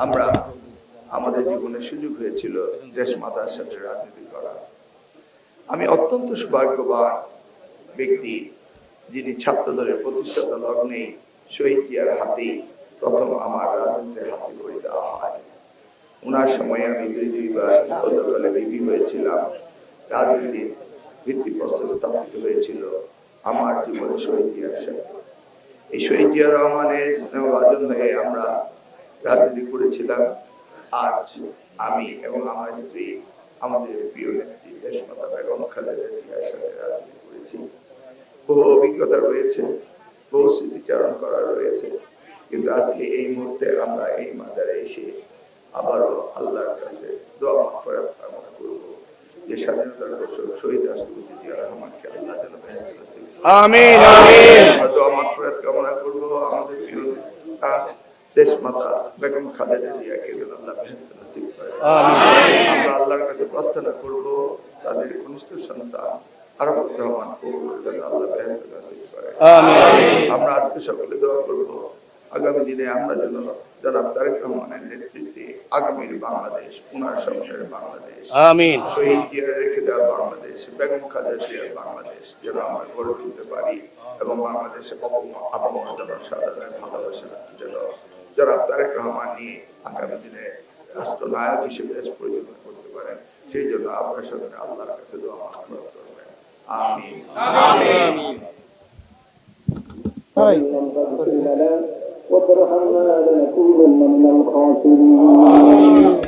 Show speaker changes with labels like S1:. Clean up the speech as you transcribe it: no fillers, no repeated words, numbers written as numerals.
S1: আমরা আমাদের জীবনে সুযোগ হয়েছিল দেশমাতার সাথে রাজনীতি করা। আমি অত্যন্ত সৌভাগ্যবান ব্যক্তি যিনি ছাত্রদলের প্রতিষ্ঠাতা লগ্নে শহীদ জিয়ার হাতেই প্রথম আমার রাজনীতির হাতে করে দেওয়া হয়। ওনার সময় আমি দুইবার গতকালে বিবি হয়েছিলাম। রাজনীতির ভিত্তিপ্রস্তর স্থাপিত হয়েছিল আমার জীবনে শহীদ জিয়ার সাথে। এই শহীদ জিয়া রহমানের স্নেহভাজন হয়ে আমরা রাজনীতি করেছিলাম। আজ আমি এবং আমার স্ত্রী আমাদের প্রিয় নেত্রী দেশমাতা বেগম খালেদা জিয়ার সাথে রাজনীতি করেছি। বহু অভিজ্ঞতা রয়েছে, বহু স্মৃতিচারণ করা রয়েছে, কিন্তু আজকে এই মুহূর্তে আমরা এই মাজারে এসে আবারও আল্লাহর কাছে দোয়া মাগফিরাত কামনা করব যে স্বাধীনতার ঘোষক শহীদ রাষ্ট্রপতি জিয়া রহমানকে আল্লাহ যেন বেহেশত নসিব করেন। আমিন আমিন। আমরা দোয়া মাগফিরাত কামনা করব আমাদের প্রিয় দেশমাতা বেগম খালেদা জিয়াকে যেন আল্লাহ বেহেশত নসিব করেন। আমিন। আমরা আল্লাহর কাছে প্রার্থনা করব তাদের কনিষ্ঠ সন্তান আরাফাত রহমান কবুলের জন্য আল্লাহ বেহেশত নসিব করেন। আমিন। আমরা আজকে সকলে দোয়া করব আগামী দিনে আমরা যেন জনাব তারেক রহমানের নেতৃত্বে আগামীর বাংলাদেশ, ওনার স্বপ্নের বাংলাদেশ, আমিন, শহীদ জিয়ার রেখে দেওয়া বাংলাদেশ, বেগম খালেদা জিয়ার বাংলাদেশ যেন আমরা গড়ে তুলতে পারি এবং বাংলাদেশে আপামর জনসাধারণের ভালোবাসা যেন জনাব তারেক রহমান নিয়ে আগামী দিনে রাষ্ট্রনায়ক হিসেবে দেশ পরিচালনা করতে পারেন। সেই জন্য আপনার সঙ্গে আল্লাহর কাছে দোয়া মাগফিরাত করবেন। আমিন আমিন। وارحمنا لنكونن من الخاسرين.